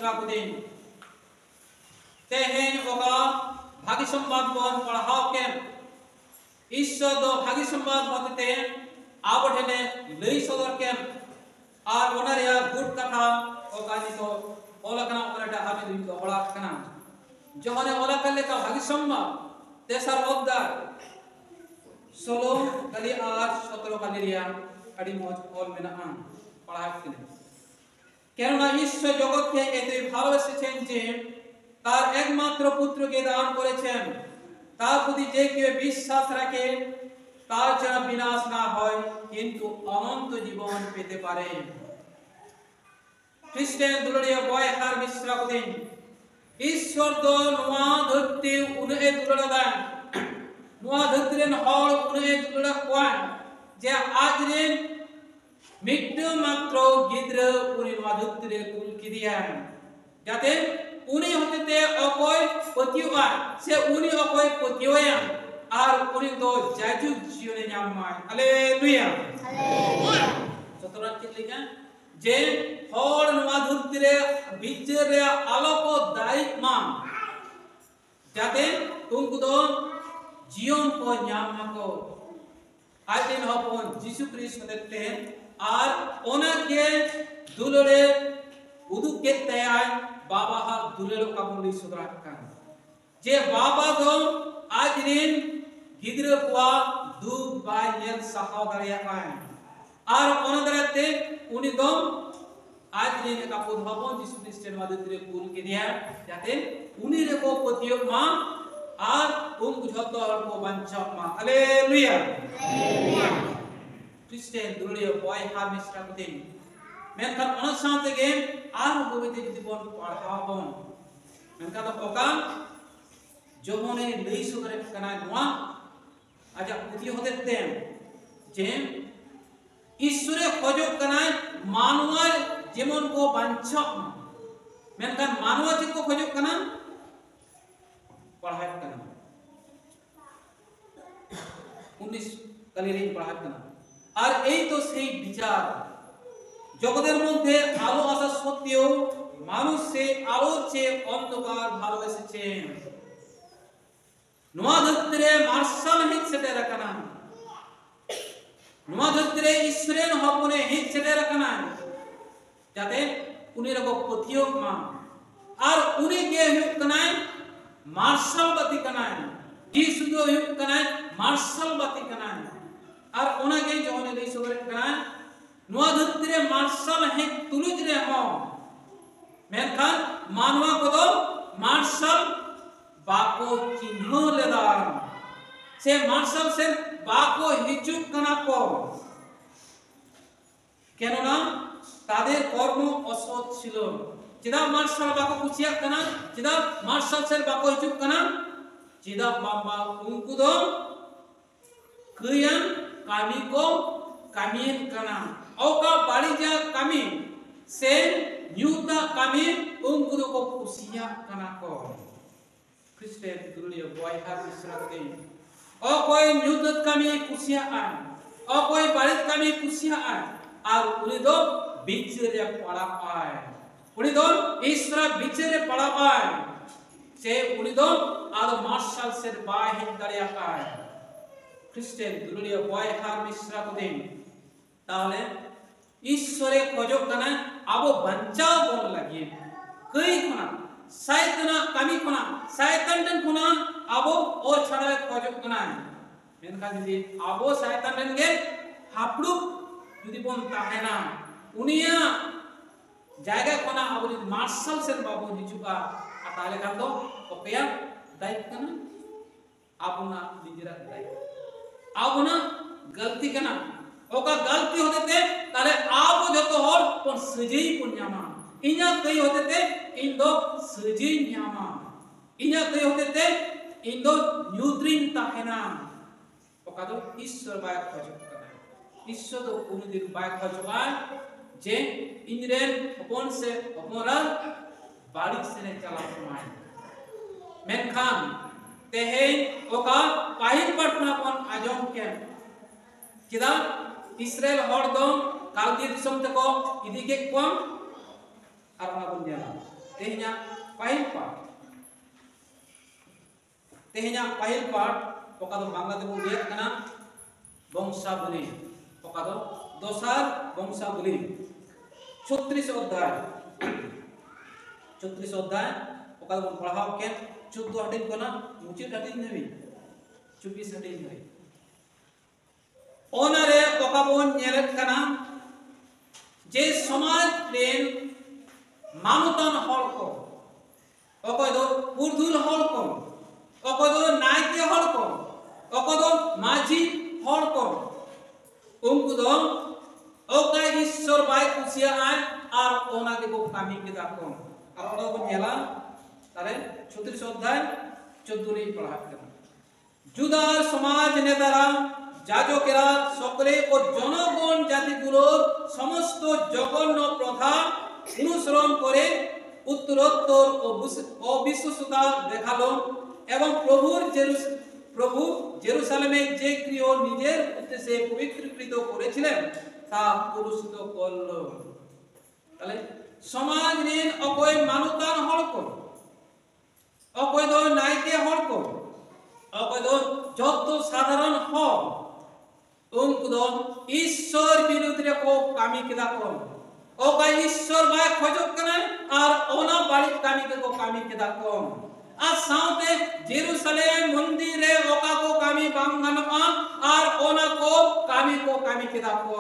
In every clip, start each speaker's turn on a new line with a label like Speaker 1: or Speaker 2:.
Speaker 1: मिश्रा को दिन तेहेन ओका भागी संवाद बन पढ़ाओ के ईश्वर दो भागी संवाद होते आवढ़ने लई सदर के आर ओनरिया गुड कथा ओका नितो ओलकना ओनटा हाबी दिन को ओला कना जोहने ओला कले का भागी संवाद तेसर ओद्दार सोलो कली आर 17 कली रिया अड़ी मौज ऑल में ना पढ़ा के কেননা ঈশ্বর জগৎকে এতই ভালোবেসেছেন যে তার একমাত্র পুত্রকে দান করেছেন তার প্রতি যে কেউ বিশ্বাস রাখে তার যেন বিনাশ না হয় কিন্তু অনন্ত জীবন পেতে পারে খ্রিস্টান দুলড়িয়া বয় হার মিশ্রা কদিন ঈশ্বর তো নোয়া ধরতে উনে দুলড়া দেন নোয়া ধরতেন হল উনে দুলড়া কোয়ান যে আজরেন मिट्टू मात्रो गिद्र उनी माधुत्रे कुल किदियान जाते उनी होते ते अकोय पतिवा से उनी अकोय पतिवया आर उनी तो जाजु जियोने न्यामाय हालेलुया हालेलुया सतरा चिलिका जे हर माधुत्रे बिचरे आलोको दायिक मा जाते तुमको तो जीवन को न्यामको आदिन हपन यीशु ख्रिस्ट होते আর ওনাকে দুলরে উদুকে তাই বাবা হা দুলরে কাবুলি সুদরাকান যে বাবা তো আজরিন গিদ্র কোয়া দু বাইয়ের সহোদরিয়া কান আর ওনাদরাতে উনি তো আজরিন কাপুদ হবন যিশু খ্রিস্টের মাধ্যমে কুলকে দিয়া যাতে উনি রেকো পতিয় মা আর উনকু যত অল্প বাঞ্ছা মা hallelujah hallelujah Christian dulia boy har misra kutin menkan ona saate ge ar bobite jibon padhaabon menkan oka jomone lei sudare kana noa aja puthi hote tem je ishore khojok kana manwar jemon ko bancha menkan manwa jik ko khojok kana padhaat kana 19 kalirin padhaat kana আর এই তো সেই বিচার জগতের মধ্যে আলো আসা সত্ত্বেও মানুষ সেই আলোর চেয়ে অন্ধকার ভালোবেসেছে নোয়া ধরতে মার্শাল হিট সেটে রাখনা নোয়া ধরতে ঈশ্বরের হপনে হিট সেটে রাখনা যাতে উনি রকম পথিও মা আর উনি কে হুক কনায় মার্শাল বাতি কনায় যিশু দো হুক কনায় মার্শাল বাতি কনায় আর ওনাকে যখন এই সবরে কান নোয়া ধরতে মার্শাল হে তুলুজ রে হ মেনখান মানবা কত মার্শাল বাকো চিহ্ন লেদা সে মার্শাল সে বাকো হিচুক কানা কো কেন না তাদের কর্ম অসৎ ছিল যেদা মার্শাল বাকো কুচিয়া কানা যেদা মার্শাল সে বাকো হিচুক কানা যেদা বাবা উনকু দো কয়ান kami ko kamiin kana oka barija kami se nyuta kami ungku ko kusia kana ko Kristen dulia boy har israte o koi nyutat kami kusia an o koi barit kami kusia an ar uni do bichre pada pai uni do isra bichre pada pai se uni do ado marshal se bahin daria pai খ্রিস্টান দুলিয়া বয় হার মিশ্রা কদিন তাহলে ঈশ্বরে খোঁজক কানা আবো বাঞ্চাও বল লাগিয়ে কই কোনা শয়তানা কামি কোনা শয়তানন কোনা আবো ও ছাড়া খোঁজক কানা মেনকা যদি আবো শয়তানন গে হাপড়ু যদি বন তাহে না উনিয়া জায়গা কোনা আবো যদি মার্শাল সেন বাবু নিচুকা তাহলে কান তো ওকেয়া দায়িত্ব না আপনা নিজেরা দায়িত্ব आबना गलती कना ओका गलती होते ते ताले आबो जतो हर पण सजेई पण न्यामा इन्या कई होते ते इन दो सजेई न्यामा इन्या कई होते ते इन दो न्यूट्रिन ताहेना ओका दो ईश्वर बाय खोज कना ईश्वर दो कोनी दिन बाय खोजवा जे इंद्रेन अपन से अपनरा बाड़ी से ने चला माय मेनखान तेहे ओका पाहिल पटना पन आजम के किदा इस्राएल हर दो कालदी दिसम तको इदी के कोम आर ओना बन जाला तेहना पहल पाठ ओका दो बांग्ला तेबो लिया कना वंशावली ओका दो दोसार वंशावली 36 अध्याय ओका दो पढ़ाव के 14 हटिन कना मुचित हटिन नेबी 24 हटिन है ओनारे ओका बोन नेलत कना जे समाज रेन मानुतान हल को ओका दो पुरधुल हल को ओका दो नायके हल को ओका दो माझी हल को उनको दो ओका ईश्वर बाय कुसिया आय और ओना के को कामी के दाको और ओना को नेला तारे 36 अध्याय 14 रे पढ़ा करना जुदार समाज नेतारा যাজকেরা সকলে ও জনগণ জাতিগুলোর সমস্ত জঘন্য প্রথা অনুসরণ করে উত্তরোত্তর অবিশ্বাসতা দেখালো এবং প্রভু জেরুসালেমে যে গৃহ নিজের উদ্দেশ্যে পবিত্রীকৃত করেছিলেন তা পুরস্কৃত করল তাহলে সমাজ নিন অকয় মানতান হড়ক অকয় দো নাইকে হড়ক অকয় দো যত সাধারণ হক उनको दो ईश्वर विरुद्ध रे को कामी केदा को ओका ईश्वर बाय खोजक कने और ओना बाड़ी कामी के को कामी केदा को आ साउते जेरूशलेम मंदिर रे ओका को कामी बांगन और ओना को कामी केदा को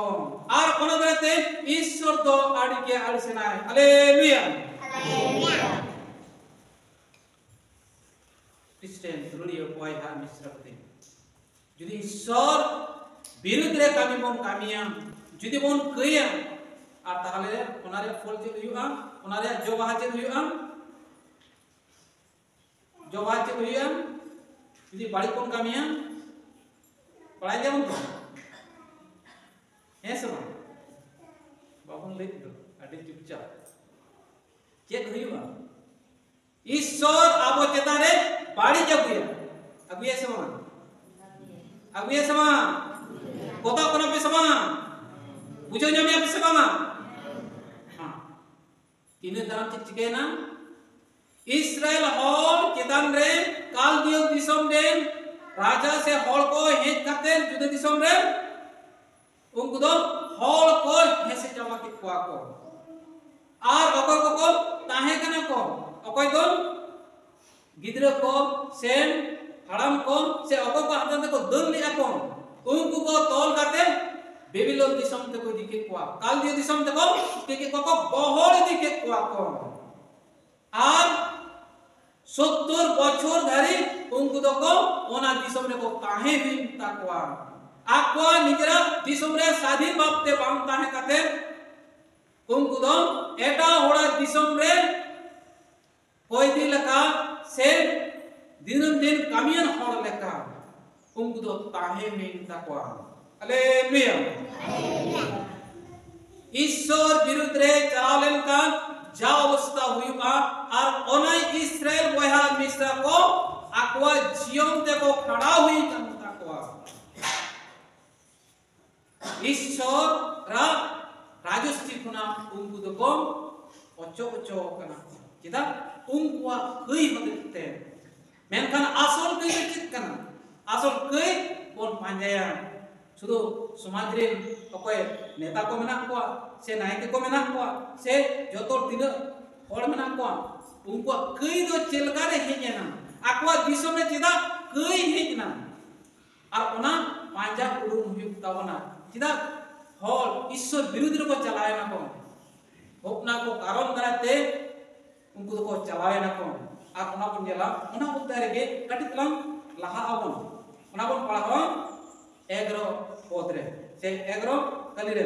Speaker 1: और ओना दते ईश्वर दो आड़ी के आलसनाय हालेलुया क्रिश्चियन रुलियो पॉय हा मिश्रते যদি ঈশ্বর বিরুদ্ধে কামি বন কামিয়া যদি বন কইয়া আর তাহলে ওনারে ফল চে হইয়া ওনারে জবাহ চে হইয়া যদি বাড়ি কোন কামিয়া পড়াই যেমন তো হ্যাঁ সব বাবুন লেখ তো আটি চুপচাপ চেক হইয়া ঈশ্বর আবো চেতারে বাড়ি যাবুয়া আগুয়া সমান কথা কোন पे समा बुझो जमे पे समा हां तीन तरह चिके ना इस्राएल हॉल केदान रे काल दियो दिसम रे राजा से हॉल को हेज करते जुदे दिसम रे उनको दो हॉल को हेसे जमा के को और अकोय को ताहे कना को अकोय दो गिद्र को सेम हड़ाम को से अको को हाथन को दन लिया को उनको को तोल करते बेबीलोन दिसम ते को दिखे को काल दियो दिसम ते को के को बहड़ दिखे को আর 70 বছর ধরে উनको তো को ओना दिसम रे को काहे बिन ताकवा आकवा निजरा दिसम रे स्वाधीन बापते बांगता है कते उनको तो एटा होड़ा दिसम रे कोई दिन लगा से दिनम दिन कामियन हड़ लेका उनको तो ताहे में ताकवा हालेलुया ईश्वर विरुद्ध रे चलालेन का जा अवस्था हुआ और ओनाई इस्राएल बहा मिस्र को आकवा जीवन ते को खड़ा हुई ताकवा ईश्वर रा राजस्ती खुना उनको तो को ओचो कना किदा उनको कई होते मेनखान आसल कई चित कना आसल कई बोन पांजाया शुद्ध समाज रे अकोय नेता को मेना को से नायक को मेना को से जतो दिन हड़ मेना को उनको कई दो चेलका रे हेजना आकवा दिसम रे चिदा कई हेजना और ओना पांजा उडुम हुई तावना चिदा हल ईश्वर विरुद्ध को चलाए ना को होपना को कारण दराते उनको को चलाए ना को আর ওনা কোন জেলা ওনা উদ্ধারে গে কাটিতলাম লাহা আবন ওনা কোন পড়াও 11 পদরে সে 11 কালিরে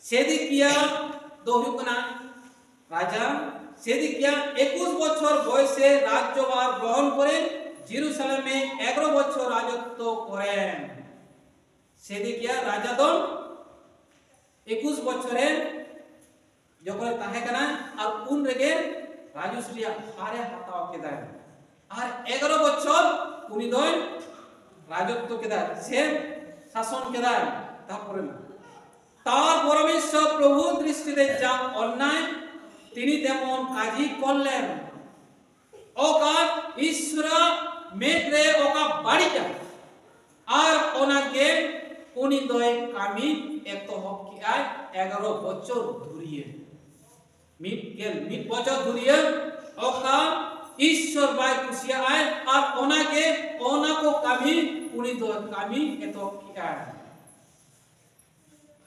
Speaker 1: সেদিকিয়া দহুকনা রাজা সেদিকিয়া 21 বছর বয়সে রাজ্যভার গ্রহণ করেন জেরুজালেমে 11 বছর রাজত্ব করেন সেদিকিয়া রাজা দন 21 বছরে যখন তাহে কানা আর উন রেগে राजश्रिया आरे हाताव केदार और 11 বছর উনি দই রাজত্ব কেদার সে শাসন কেদার তারপরে না তার পরমেশ্বর প্রভু দৃষ্টিতে যা অন্যায় তিনি তেমন কাজই করলেন ওকা ঈশ্বরা মেটরে ওকা বাড়িটা আর ওনাকে উনি দয় কামি এতহব কি আয় 11 বছর ধরিয়ে মিট বছর ধরিয়ে ওকা ঈশ্বর বাই কুশিয়া আয় আর ওনাকে ওনাকো কামি উনি দয় কামি এতহব কি আয়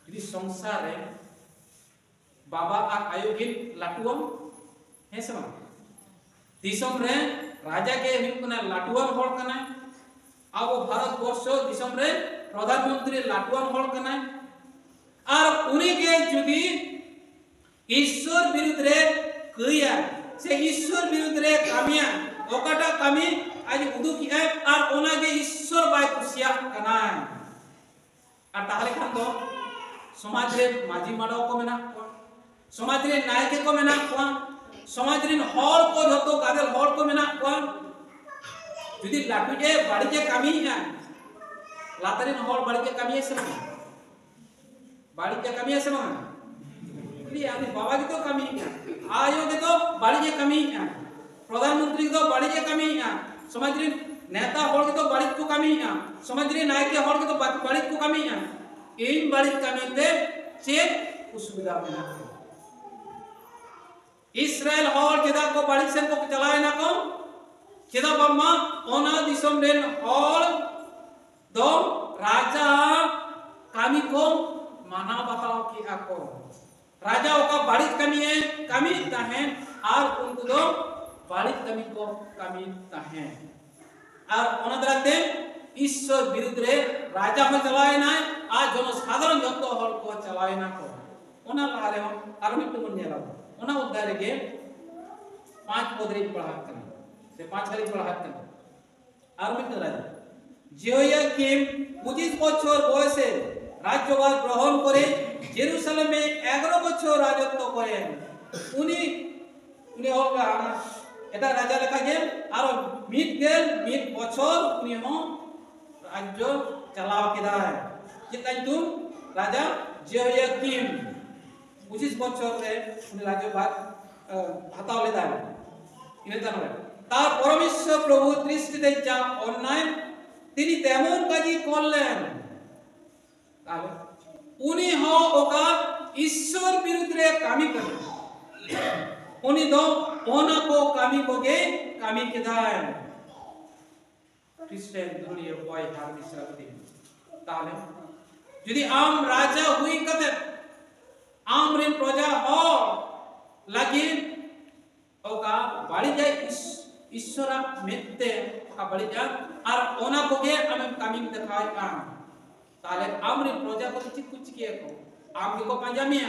Speaker 1: jadi সংসারে বাবা আর আয়োগিন লাটুয়ান হ্যাঁ সে দিশম রে রাজা কে হুকনা লাটুয়ান হল কানা আবো ভারত বর্ষ দিশম রে প্রধানমন্ত্রী লাটুয়ান হল কানা আর উনি কে যদি ঈশ্বর বিরুদ্ধে কইয়া সে ঈশ্বর বিরুদ্ধে কামিয়া ওকাটা কামি আজ উদুকি আর ওনাকে ঈশ্বর বাই কুশিয়া কানা আর তাহলে খান তো সমাজ রে মাঝি মাডাও কো মেনা সমাজ রে নায়ক কো মেনা কোয়া সমাজ রে হল কো যত গাদেল হল কো মেনা কোয়া যদি লাটুজে বাড়িতে কামি না লাতারিন হল বাড়িতে কামি আছে না বাড়িতে কামি আছে না বলি আমি বাবা কি তো কামি না আয়ো কে তো বাড়িতে কামি না প্রধানমন্ত্রী তো বাড়িতে কামি না সমাজ রে নেতা হল কে তো বাড়িতে কো কামি না সমাজ রে নায়ক হল কে তো বাড়িতে কো কামি না এই বাড়িতে কামিতে চেক অসুবিধা মেনা ইসরায়েল হল কেদা কো বাড়ি সেন কো চালায় না কো কেদা বাম্মা ওনা দিসম রেন হল দো রাজা কামি কো মানা বাতাও কি আকো রাজা ওকা বাড়ি কামিয়ে কামি তাহে আর উनको দো বাড়ি কামি কো কামি তাহে আর ওনা দ্রাতে ঈশ্বর বিরুদ্ধে রাজা হল চালায় না আর জনসাধারণ যত হল কো চালায় না কো ওনা লারে আর মিটু মন নেলা ওনা উদ্ধারে গে 5 পদরি পড়াত কেন সে 5 খালি পড়াত কেন আর মিটু রাজা জিওয়াকিম 25 বছর বয়সে রাজ্যভার গ্রহণ করে জেরুসালেমে 11 বছর রাজত্ব করেন উনি হল এটা রাজা লেখা গেল আর মিট বছর উনি রাজ্য চালাও কেদায় যেটা তুম রাজা জিওয়াকিম 25 বছর রে উনি রাজ্যভার হাতাও লেদায় ইনে জানো তার পরমেশ্বর প্রভু দৃষ্টিতে যা অন্যায় তিনি তেমন কাজই করলেন তাহলে উনি হ ওকা ঈশ্বর বিরুদ্ধে কামি করেন উনি দো ওনা কো কামি কোগে কামি কেদায় খ্রিস্টান দুনিয়া বয় হার দিশাতে তাহলে যদি আম রাজা হুই কতে আম রে প্রজা হ লাগি ওকা বাড়ি যায় ঈশ্বরা মেতে ওকা বাড়ি যায় আর ওনা কোগে আমি কামি দেখাই আম তাহলে আম রে প্রজা কো চিক কুচ কিয়ে কো আম কে কো পাজামিয়া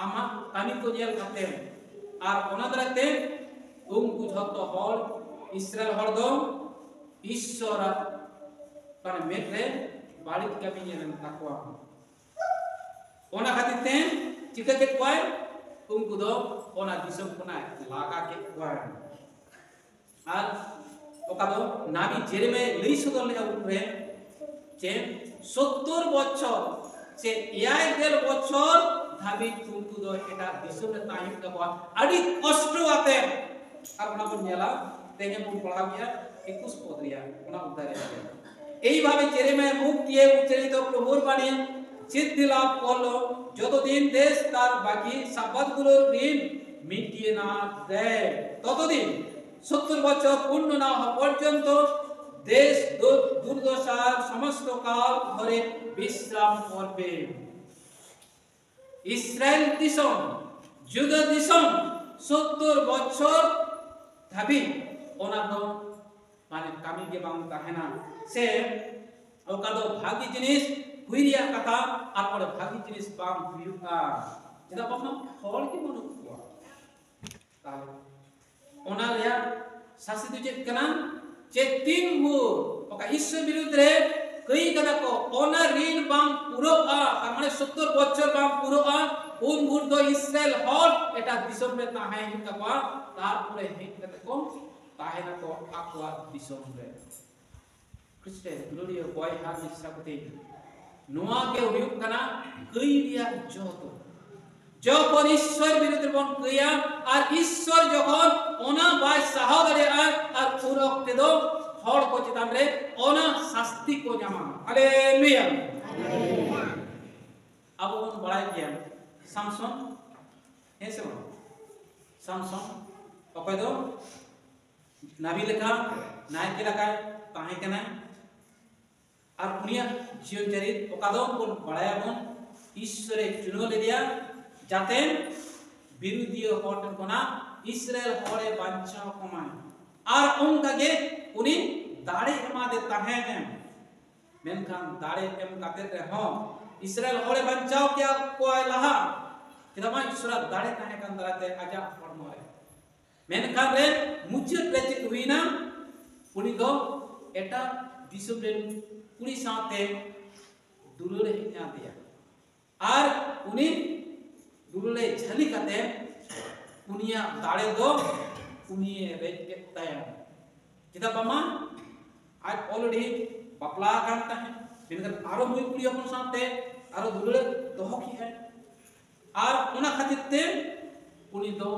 Speaker 1: আমা কামি কো জেল কাতে আর ওনা দ্রাতে উनको যত হল ইসরায়েল হল দো ঈশ্বর মানে মেটরে বাড়ি কামি নেন তাকওয়া ওনা খাতিতে চিকা কে কয় उनको दो ओना दिसम कोना लागा के कय আর ওকা দো নাবি জেরেমে লই সদর লে উপরে যে 70 বছর সে 11 বছর ধাবি উनको দো এটা দিসমে তাহিম কবা আদি কষ্ট আতে আর ওনা বন নেলা দেখে বন পড়া গিয়া 21 পদ রিয়া ওনা উদ্ধারে এইভাবে জেরেমে মুখ দিয়ে উচ্চারিত প্রভুর বাণী সিদ্ধি লাভ করলো যতদিন দেশ তার বাকি সম্পদগুলোর ঋণ মিটিয়ে না দেয় ততদিন 70 বছর পূর্ণ না হওয়া পর্যন্ত দেশ দুর্দশার সমস্ত কাল ধরে বিশ্রাম করবে ইসরায়েল দিশম যুদা দিশম 70 বছর ধাবি ওনা তো মানে কামি কে বাং তাহেনা সে ওকা তো ভাগী জিনিস হুইরিয়া কথা আর ভাগী জিনিস বাং হুইউকা যেটা বাপনা হল কি মনে কোয়া তাহলে ওনা রিয়া শাসিত চেত কানা যে তিন গুর ওকা ঈশ্বর বিরুদ্ধে কই কথা কো ওনা ঋণ বাং পুরো তার মানে 70 বছর বাং পুরো উন গুর দো ইসরায়েল হল এটা দিশম মে তাহে হিকা তারপরে হিকতে কো তাহে না কো আকওয়া দিশম রে খ্রিস্টান গ্লোরিয়া বয় হার নিশ্চাকতে নোয়া के उपयोग करना कई रिया যখন ঈশ্বর বিরুদ্ধে বন কইয়া আর ঈশ্বর যখন ওনা বাই সাহা দাড়িয়া আর পুরো অক্তে দো হড় को चितान रे ओना शास्ति को जामा हालेलुया अब उन बड़ा किया सामसन ऐसे हो सामसन अकय दो नाबी लेखा नाय के लगा ताहे केना और पुनिया जीवन चरित ओका दो कोन बड़ाया बन ईश्वरे चुनो ले दिया जाते विरोधी हटन कोना इस्राएल हरे बांचा कमाय और उनका के उनी दाड़े एमा दे ताहे हैं मेनखान दाड़े एम काते रे हो इस्राएल हरे बांचाओ क्या कोय लहा किदमा ईश्वर दाड़े ताहे कान दराते आजा हरमो रे मेनखान रे मुचुत रेचित हुईना उनी दो एटा दिसुम रे कुड़ी साथे दुलुरे हिया दिया और उनी दुलुरे झली काते उनिया दाड़े दो उनिये रेच ताया kita pama आज ऑलरेडी बपला करता है बिनकर आरो मुई कुड़ी अपन साथे आरो दुलुरे दोह की है और उना खातिर ते उनी दो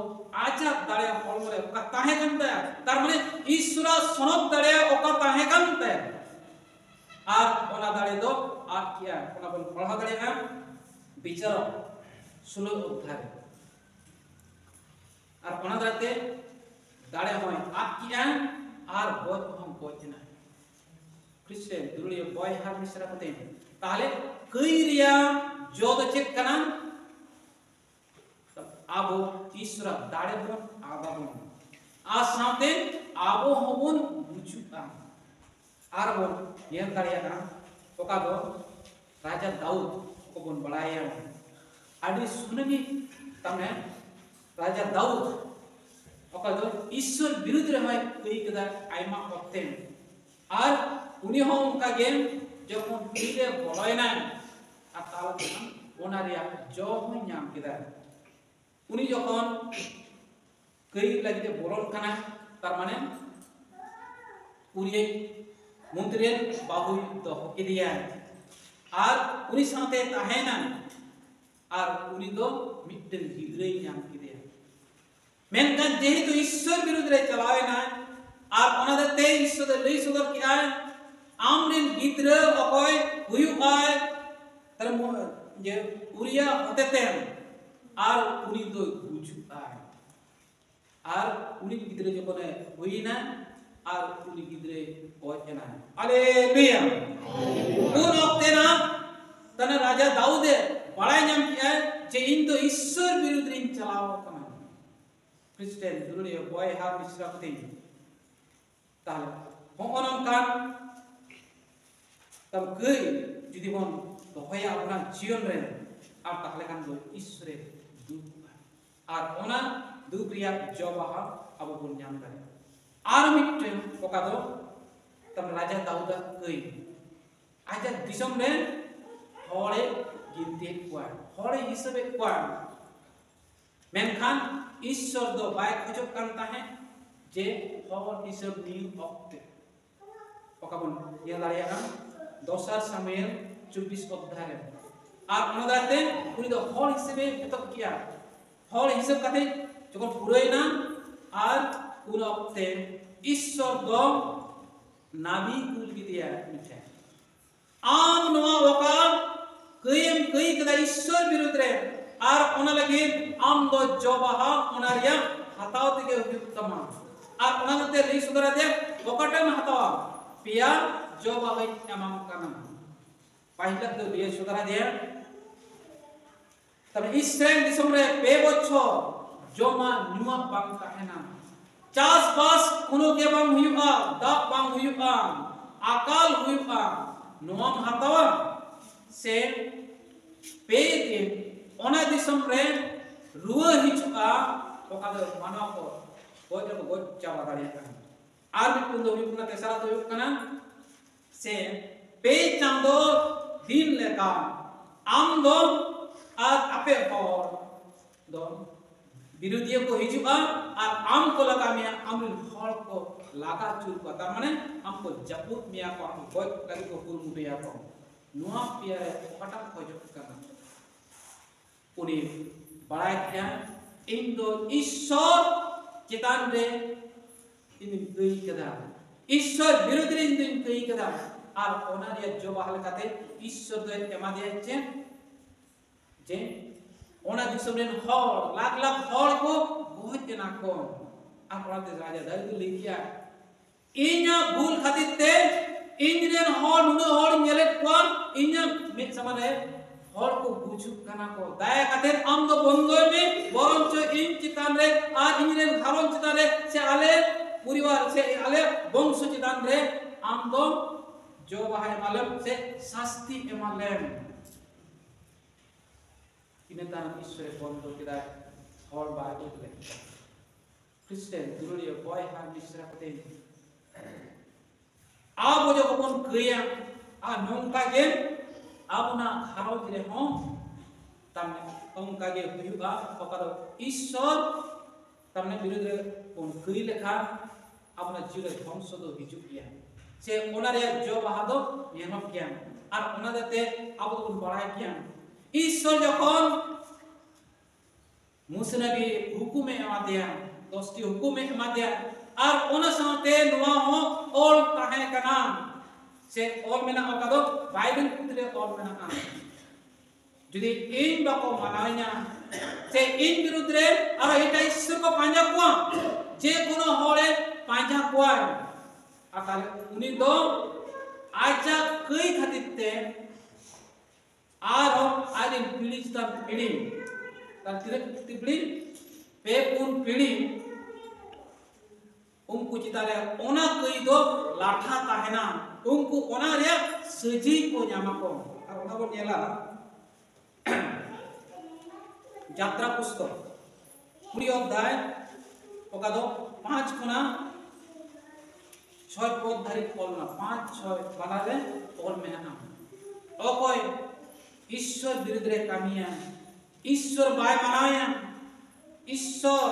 Speaker 1: आजा दाड़े हॉल मरे ओका ताहे कंते तार माने ईश्वर सनक दाड़े ओका ताहे कंते और ओना दाड़े दो आ किया ओना बन पढ़ा दाड़े है विचार सुनो उद्धार और ओना दाते दाड़े होय आ किया और बोझ हम बोझना क्रिश्चियन दुरुलिया बॉय हार मिश्रा पते ताले कईरिया जोद चेक कना आबो ईश्वर दाड़े बन आबाबो आ साथे आबो होबन बुचुका आर बन ये दाड़िया ना ओका दो राजा दाऊद को बन बड़ाया आदि सुनगी तमे राजा दाऊद ओका दो ईश्वर विरुद्ध रे होय कई कदा आइमा ओक्ते और उनी हो उनका गेम जब उन पीले बोलयना अताल ओना रिया जो हो नाम किदा उनी जखन कई लगिते बोलन कना तार माने पुरिये मंत्रीर बाहु तो किदिया और उनी साथे ताहेना और उनी दो मिटन गिद्रे नाम किदिया मेनकान जेहेतु ईश्वर विरुद्ध रे चलावेना और ओनादते ईश्वर लई सुदर किया आमरिन गिद्र अकय हुयुआय तर जे उरिया हतेते और उनी दो गुजुआय और उनी गिद्रे जखन हुइना और उनी गिद्रे गजना हालेलुया उन वक्ते ना तने राजा दाऊद बड़ाई नाम किया जे इन दो ईश्वर विरुद्ध रे चलाव कना क्रिश्चियन दुरुलिया बॉय हार मिश्रा पते ताले होनम कान तब गई जुदी बन दोहया अपना जीवन रे और ताले कान दो ईश्वरे दुख और ओना दुख रिया जवाहा अब बन नाम करे और मिटे ओका दो तब राजा दाऊद गई आजा दिसम रे हरे गिनते कुआ हरे हिसाबे कुआ मेनखान ईश्वर दो बाय खजब करता है जे हर हिसाब नी ओक्ते ओका बन ये दाड़िया दोसर सामुएल 24 अध्याय और ओनादाते उनी दो हर हिसाबे एतक किया हर हिसाब काते जखन पुरैना और उन ओक्ते ईश्वर दो नाबी कुल किदिया मिठे आम नवा ओका कयम कई कदा ईश्वर विरुद्ध रे और ओना लगे आम दो जवाहा ओना रिया हताव तेगे हुयुक्तमा और ओनाते लई सुदरा दे ओकाटम हतावा पिया जवाहा एमाम काना पहिला दो लिया सुदरा दे तब इस्राएल दिसम रे पे बछर जमा नुआ बांग ताहेना चास बास कोनो के बांग हुयुआ दाब बांग हुयुआ अकाल हुयुआ नोम हतावा से पे के ओना दिसम रे रुआ हिचुआ ओका दो मानव को गोजर को गोज चावा दाड़िया कना आर बिकुन दो हुयुना तेसरा दो हुयुकना से पे चांदो दिन लेका आम दो आज आपे और दो विरोधियों को हिजुआ और आम को लगा मिया आमिल हर को लागा चुर को तार माने हमको जपुत मिया को हम गोज लगी को पुर मुटिया को नुआ पिया रे फटा खोज करना उनी बड़ाई क्या इन दो ईश्वर चितान रे इन कई कदा ईश्वर विरुद्ध रे इन कई कदा और ओनारिया जो बहाल काते ईश्वर दो एमा दिया जे ओना दिसम रेन हर लाख लाख हर को बहुत जना को आप राजा दाऊद लिखिया इन्या भूल खातिर ते इंद्रेन हर नुनो हर नेलेट को इन्या मित समाने हर को बुझु काना को दाया खातिर आम दो बंदोय में बरंचो इन चितान रे आर इंद्रेन घारोन चितान रे से आले परिवार से आले वंश चितान रे आम दो जो बाहाय मालम से शास्ति एमालेम इनेता ईश्वर बंदो किदा हर बार उठले क्रिश्चियन दुनिया बॉय हार मिश्रा कते अब जो कौन क्रिया आ नौका के अब ना खारो जिले हों तमने नौका के हुआ पकड़ो ईश्वर तमने विरुद्ध कौन क्रिया लेखा अब ना जीवन ध्वंस दो हिजू किया से उनारे जो बहादो यह किया और उनारे ते अब तो कौन बड़ा किया ईश्वर जो कौन मुसने भी हुकुम में आते हैं दोस्ती हुकुम में आते हैं और उन साथे नुआ हो और ताहे कना से और मेना अकादो बाइबल कुतरे और मेना का जुदी इन बाको मनाइना से इन विरुद्ध रे और एटा ईश्वर को पांजा को जे कोनो होरे पांजा को अकाल उनी दो आजा कई खातिते आरो आदिन पीढ़ी तक पीढ़ी तक तिपड़ी पे पुन पीढ़ी उनको चितारे ओना कई दो लाठा ताहेना उनको ओना रे सजी को न्यामा को और ओना को नेला यात्रा पुस्तक पूरी अध्याय ओका दो 5 खुना 6 पद धारी कलना 5 6 बानारे और मेना ओकोय ईश्वर विरुद्ध रे कामिया ईश्वर बाय मनाया ईश्वर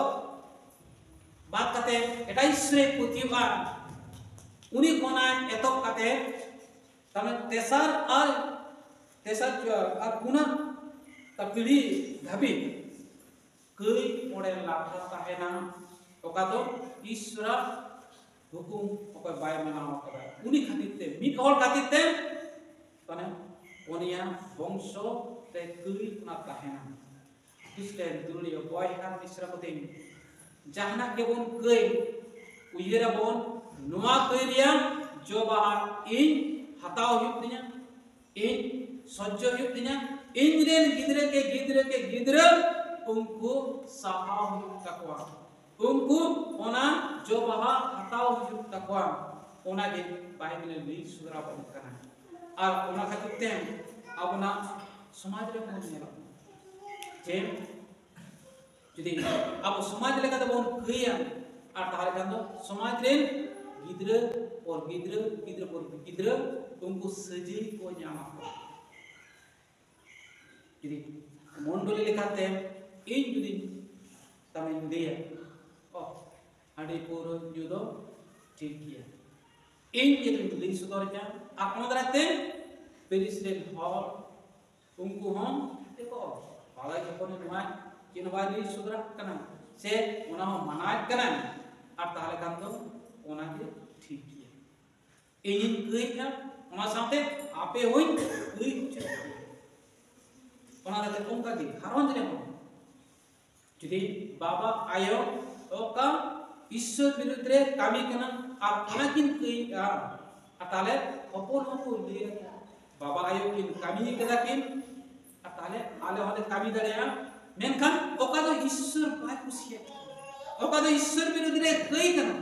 Speaker 1: बात करते एटा ईश्वर पुतिवा उनी कोना एतो करते तने तेसर और पुना तपीड़ी धबी कई ओडे लाठा ताहेना ओका तो ईश्वर हुकुम ओका बाय मनावा करा उनी खातिरते मिट और खातिरते तने ओनिया वंशो ते कई ना ताहेना क्रिश्चियन दुनिया बॉय हार मिश्रा कोते जहाना के बोन कई उयरा बोन नुआ कइरिया जो बाहा इन हताव हुतिया इन सज्जो हुतिया इंद्रेन गिदरे के गिदरे उनको सहाव तकवा उनको ओना जो बाहा हताव हुत तकवा ओना के बाइबल में सुधरा बन करना और ओना खातिरते अपना समाज रे कोन नेला जे जुदी अब समाज लेका तो बोन कइया और तारे कांदो समाज रे गिदरे पर गिदरे उनको सजी को न्यामा जुदी मंडली लेकाते इन जुदी तमे दिया ओ हाडी पूरो जुदो ठीक किया इन जे लिंक सुदर जा आपन दराते प्रेसिडेंट हॉल उनको हम देखो बाला जपन नुआ किनवाली सुदरा कना से ओना मनात कना और ताले काम तो ओना के ठीक किया इन कइया ओना साथे आपे होई कई ओना दते उनका के हारोन जने हो जुदी बाबा आयो ओका ईश्वर विरुद्ध रे कामी कना और ओना किन कइया ताले हपोन लिए बाबा आयो किन कामी कदा किन ताले आले होले कामी दड़या मेनखान ओका दो ईश्वर बाय कुसिया ओका दो ईश्वर विरुद्ध रे कई कना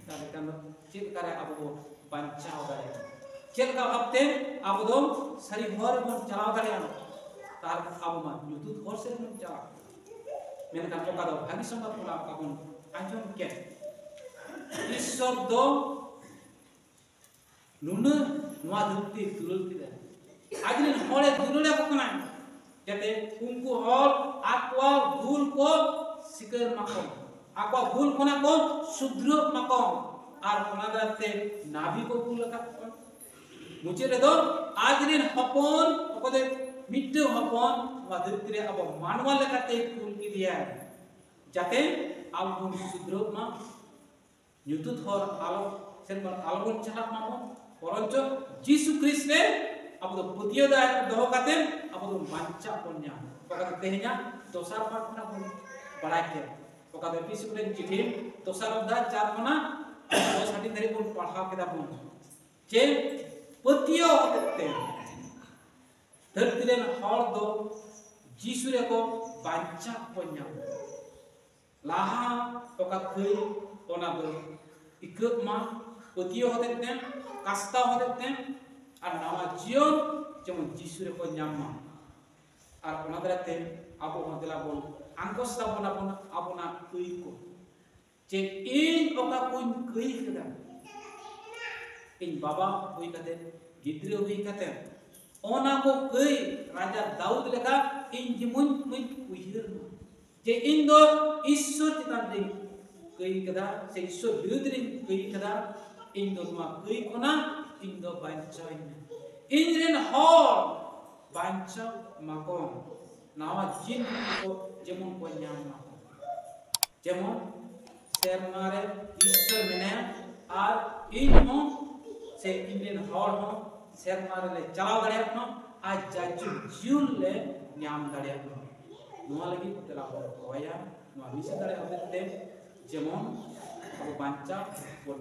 Speaker 1: ताले कानो चित करे अब बचाव करे चल का हफ्ते अब दो सरी भर मन चलाव करे तार अब मा युतुत हर से मन चला मेनखान ओका दो भागी संगत पुला काबन आजम के ईश्वर दो नुन नुआ दुत्ती तुरुल किदा आजने होले दुरुले कोना जते उनको हल आक्वा भूल को सिकर माको आक्वा भूल कोना को शुद्र माको और कोना दते नाभि को भूल का मुझे रे दो आजने हपन ओकदे मिट्टे हपन धरती अब मानवा लेकाते कुल किदिया जाते अब सुद्रोग मा nyutut hor alo sen bar algon chalak mamo boronjo Jisu Kriste abu do putio da doho katen abu do manca ponya pokate tehnya dosar part na bon barake pokate pisu len chithi dosar da char kona dos hati dari bon padha keda bon je putio hote धरती ren hor do Jisu re ko banca ponya laha pokate ona do इक्रत मा पतियो होते थे कास्ता होते थे और नवा जीवन जेमन जिसु रे को न्यामा और ओना दराते आबो हदला बोल आंकोस्ता बोना बोना आबोना कुई को जे इन ओका कुन कुई कदा इन बाबा हुई कते गिद्रे हुई कते ओना को कुई राजा दाऊद लेका इन जिमुन मुन उहिर जे इन दो ईश्वर चितान दे कई कदा से ईश्वर विरुद्ध कई कदा इन दो मा कई कोना इन दो बांचा इन रेन हॉल बांचा माको नावा जिन को जेमन को न्याम माको जेमन सेरमारे ईश्वर मेने आर इन हो से इंडियन हॉल हो सेरमारे ले चलाव दड़े हो आज जाजु जीवन ले न्याम दड़े हो नुआ लगी तेला होया नुआ मिसे दड़े होते जेमन अब बांचा बोल